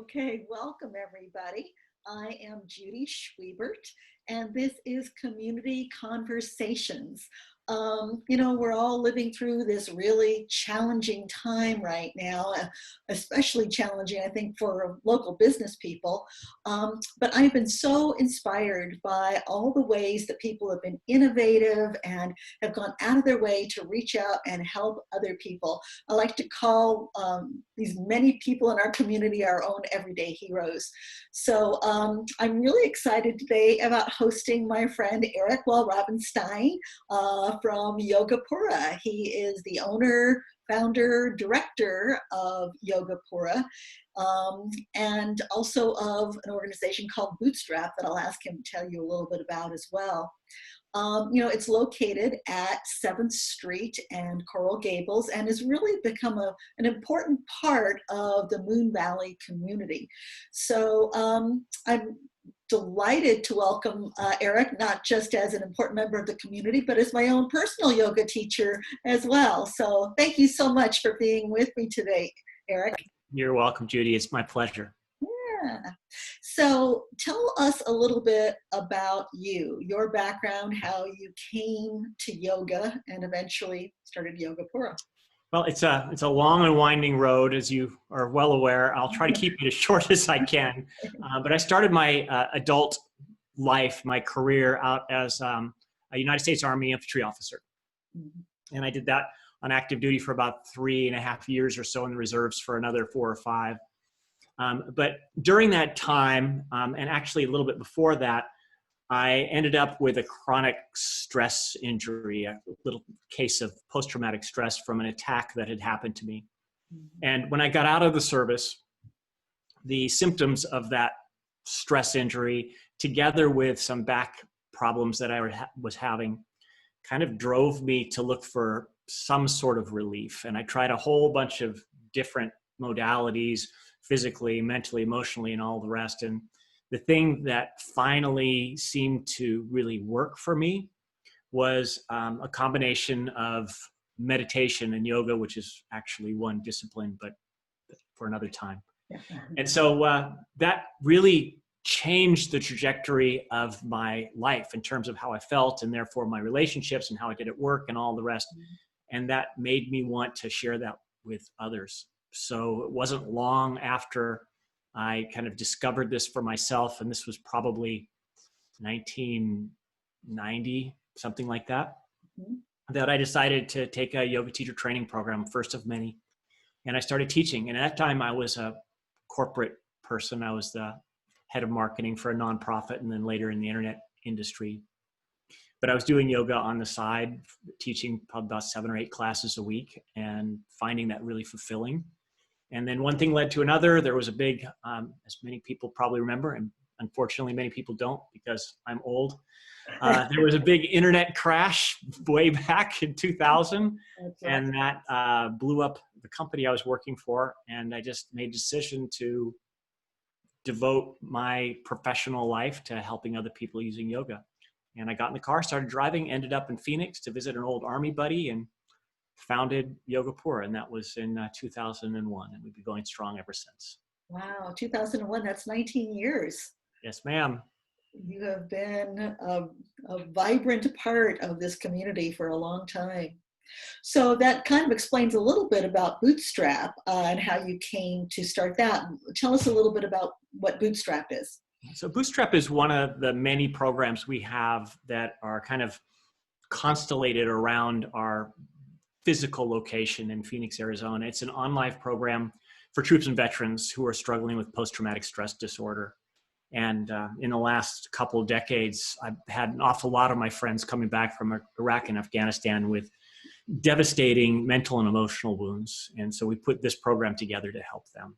Okay, welcome everybody. I am Judy Schwiebert, and this is Community Conversations. We're all living through this really challenging time right now, especially challenging, I think, for local business people. But I've been so inspired by all the ways that people have been innovative and have gone out of their way to reach out and help other people. I like to call these many people in our community our own everyday heroes. So I'm really excited today about hosting my friend Eric Walrabenstein from Yoga Pura. He is the owner, founder, director of Yoga Pura, and also of an organization called Bootstrap that I'll ask him to tell you a little bit about as well. It's located at 7th Street and Coral Gables and has really become an important part of the Moon Valley community. So I'm delighted to welcome Eric, not just as an important member of the community, but as my own personal yoga teacher as well. So thank you so much for being with me today, Eric. You're welcome, Judy. It's my pleasure. Yeah. So tell us a little bit about you, your background, how you came to yoga and eventually started Yoga Pura. Well, it's a long and winding road, as you are well aware. I'll try to keep it as short as I can. But I started my adult life, my career, out as a United States Army infantry officer. Mm-hmm. And I did that on active duty for about 3.5 years or so in the reserves for another 4 or 5. But during that time, and actually a little bit before that, I ended up with a chronic stress injury, a little case of post-traumatic stress from an attack that had happened to me. And when I got out of the service, the symptoms of that stress injury, together with some back problems that I was having, kind of drove me to look for some sort of relief. And I tried a whole bunch of different modalities, physically, mentally, emotionally, and all the rest. And the thing that finally seemed to really work for me was a combination of meditation and yoga, which is actually one discipline, but for another time. Yeah. And so that really changed the trajectory of my life in terms of how I felt and therefore my relationships and how I did at work and all the rest. Mm-hmm. And that made me want to share that with others. So it wasn't long after I kind of discovered this for myself, and this was probably 1990, something like that, mm-hmm. that I decided to take a yoga teacher training program, first of many. And I started teaching. And at that time, I was a corporate person. I was the head of marketing for a nonprofit and then later in the internet industry. But I was doing yoga on the side, teaching probably about 7 or 8 classes a week and finding that really fulfilling. And then one thing led to another. There was a big, as many people probably remember, and unfortunately many people don't because I'm old. There was a big internet crash way back in 2000, and that blew up the company I was working for. And I just made a decision to devote my professional life to helping other people using yoga. And I got in the car, started driving, ended up in Phoenix to visit an old Army buddy, and founded Yoga Pura, and that was in 2001, and we've been going strong ever since. Wow, 2001, that's 19 years. Yes, ma'am. You have been a vibrant part of this community for a long time. So that kind of explains a little bit about Bootstrap and how you came to start that. Tell us a little bit about what Bootstrap is. So Bootstrap is one of the many programs we have that are kind of constellated around our physical location in Phoenix, Arizona. It's an online program for troops and veterans who are struggling with post-traumatic stress disorder. And in the last couple of decades, I've had an awful lot of my friends coming back from Iraq and Afghanistan with devastating mental and emotional wounds. And so we put this program together to help them.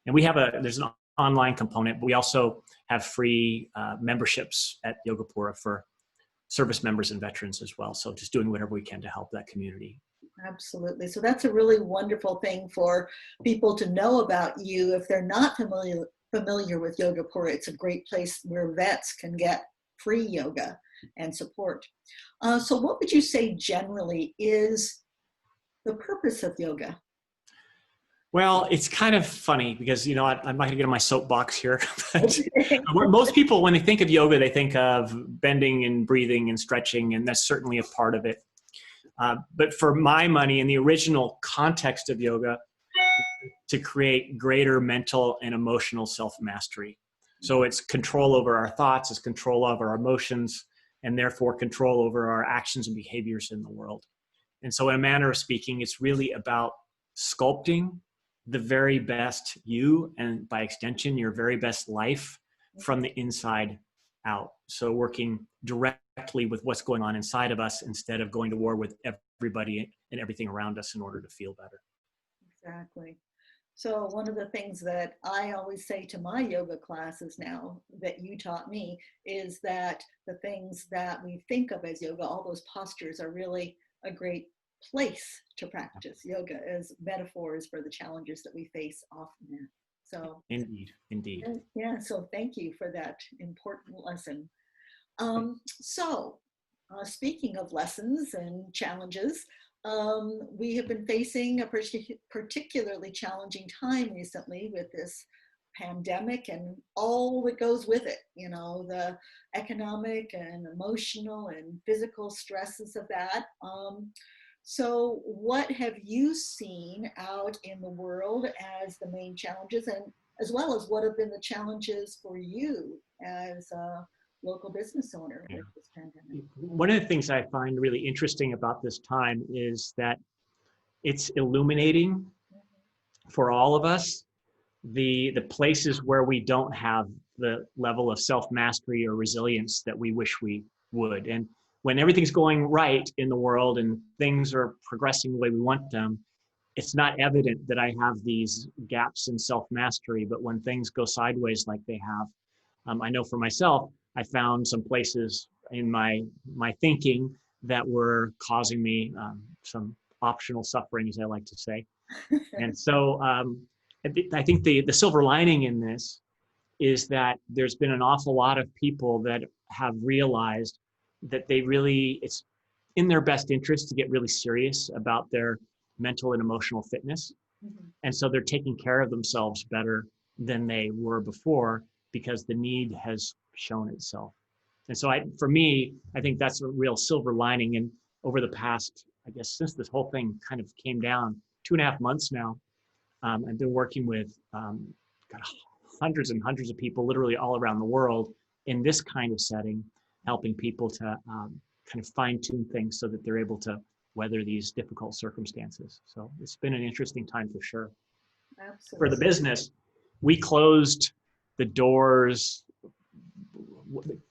And we have there's an online component, but we also have free memberships at Yoga Pura for service members and veterans as well. So just doing whatever we can to help that community. Absolutely. So that's a really wonderful thing for people to know about you. If they're not familiar with Yoga Pura, it's a great place where vets can get free yoga and support. So what would you say generally is the purpose of yoga? Well, it's kind of funny because, I'm not going to get on my soapbox here, but Okay. most people, when they think of yoga, they think of bending and breathing and stretching, and that's certainly a part of it. But for my money, in the original context of yoga, to create greater mental and emotional self-mastery. So it's control over our thoughts, it's control over our emotions, and therefore control over our actions and behaviors in the world. And so in a manner of speaking, it's really about sculpting the very best you, and by extension, your very best life from the inside out. So working directly with what's going on inside of us instead of going to war with everybody and everything around us in order to feel better. Exactly. So one of the things that I always say to my yoga classes now that you taught me is that the things that we think of as yoga, all those postures, are really a great place to practice yoga as metaphors for the challenges that we face often. So Indeed, indeed. yeah, so thank you for that important lesson. Speaking of lessons and challenges, we have been facing a particularly challenging time recently with this pandemic and all that goes with it, the economic and emotional and physical stresses of that. So what have you seen out in the world as the main challenges, and as well as what have been the challenges for you as a local business owner Yeah. with this pandemic? One of the things I find really interesting about this time is that it's illuminating for all of us the places where we don't have the level of self-mastery or resilience that we wish we would. And when everything's going right in the world and things are progressing the way we want them, it's not evident that I have these gaps in self-mastery. But when things go sideways like they have, I know for myself, I found some places in my thinking that were causing me some optional suffering, as I like to say. And so I think the silver lining in this is that there's been an awful lot of people that have realized that it's in their best interest to get really serious about their mental and emotional fitness. Mhm. And so they're taking care of themselves better than they were before because the need has shown itself. And so for me, I think that's a real silver lining. And over the past, I guess, since this whole thing kind of came down, 2.5 months now, I've been working with God, hundreds and hundreds of people literally all around the world in this kind of setting, helping people to kind of fine tune things so that they're able to weather these difficult circumstances. So it's been an interesting time for sure. For the Absolutely. business, we closed the doors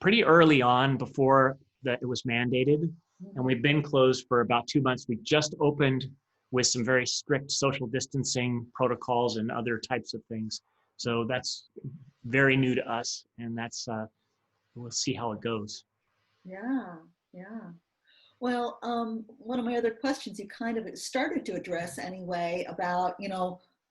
pretty early on before that it was mandated. And we've been closed for about 2 months. We just opened with some very strict social distancing protocols and other types of things. So that's very new to us, and we'll see how it goes. Yeah, yeah. Well, one of my other questions you kind of started to address anyway about,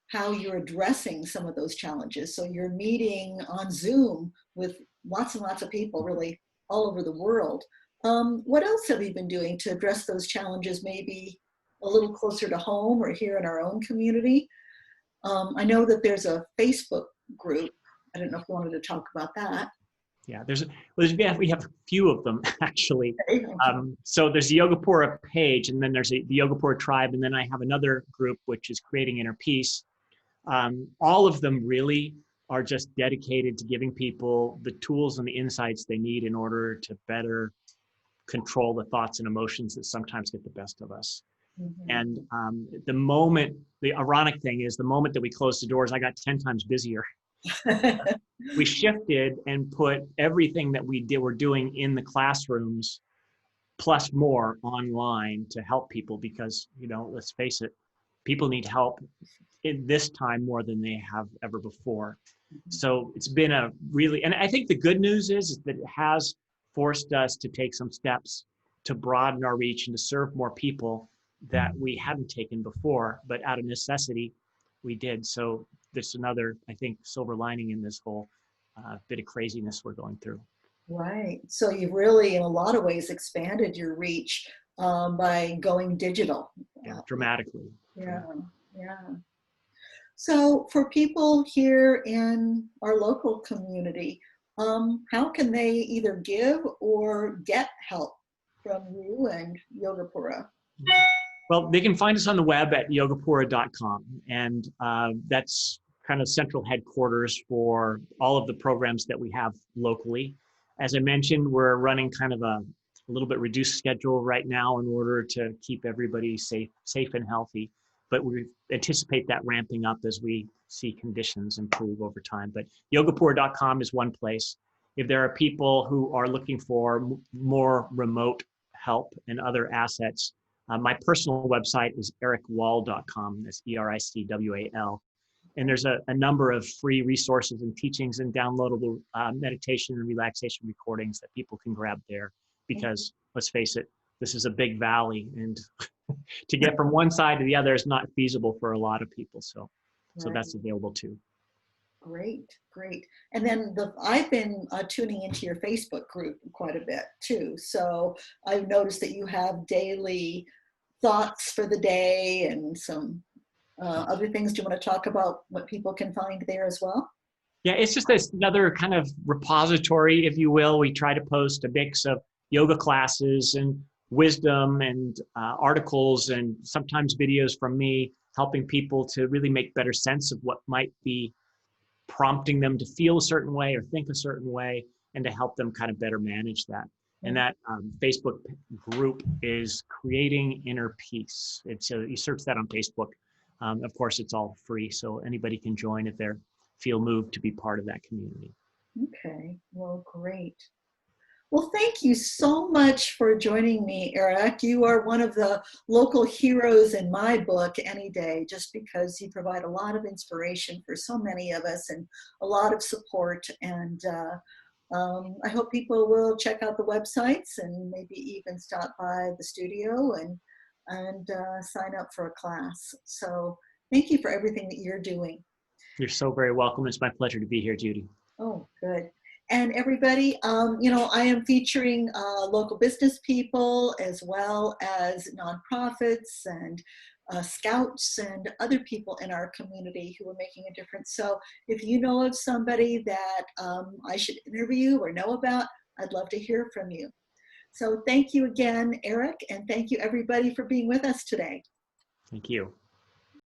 how you're addressing some of those challenges. So you're meeting on Zoom with lots and lots of people really all over the world. What else have you been doing to address those challenges maybe a little closer to home or here in our own community? I know that there's a Facebook group. I don't know if you wanted to talk about that. Yeah, we have a few of them actually. Okay. So there's the Yoga Pura page, and then there's the Yoga Pura tribe, and then I have another group which is Creating Inner Peace. All of them really are just dedicated to giving people the tools and the insights they need in order to better control the thoughts and emotions that sometimes get the best of us. Mhm. And the ironic thing is, the moment that we closed the doors, I got 10 times busier. We shifted and put everything that were doing in the classrooms plus more online to help people because, let's face it, people need help in this time more than they have ever before. So it's been and I think the good news is that it has forced us to take some steps to broaden our reach and to serve more people that we hadn't taken before, but out of necessity, we did. So there's another, I think, silver lining in this whole bit of craziness we're going through. Right. So you've really, in a lot of ways, expanded your reach by going digital. Yeah, dramatically. Yeah, yeah. So for people here in our local community, how can they either give or get help from you and Yoga Pura? Well, they can find us on the web at yogapura.com, and that's kind of central headquarters for all of the programs that we have locally. As I mentioned, we're running kind of a little bit reduced schedule right now in order to keep everybody safe and healthy. But we anticipate that ramping up as we see conditions improve over time. But yogapura.com is one place. If there are people who are looking for more remote help and other assets, my personal website is ericwall.com. That's ERICWAL. And there's a number of free resources and teachings and downloadable meditation and relaxation recordings that people can grab there. Because let's face it, this is a big valley, and to get from one side to the other is not feasible for a lot of people. So Right. that's available too. Great, great. And then I've been tuning into your Facebook group quite a bit too. So I've noticed that you have daily thoughts for the day and some other things. Do you want to talk about what people can find there as well? Yeah, it's just this another kind of repository, if you will. We try to post a mix of yoga classes and wisdom and articles and sometimes videos from me helping people to really make better sense of what might be prompting them to feel a certain way or think a certain way, and to help them kind of better manage that. And that Facebook group is Creating Inner Peace. It's you search that on Facebook. Of course, it's all free, so anybody can join if they feel moved to be part of that community. Okay, well, great. Well, thank you so much for joining me, Eric. You are one of the local heroes in my book any day, just because you provide a lot of inspiration for so many of us and a lot of support. And I hope people will check out the websites and maybe even stop by the studio and sign up for a class. So thank you for everything that you're doing. You're so very welcome. It's my pleasure to be here, Judy. Oh, good. And everybody, I am featuring local business people as well as nonprofits and scouts and other people in our community who are making a difference. So if you know of somebody that I should interview or know about, I'd love to hear from you. So thank you again, Eric, and thank you everybody for being with us today. Thank you.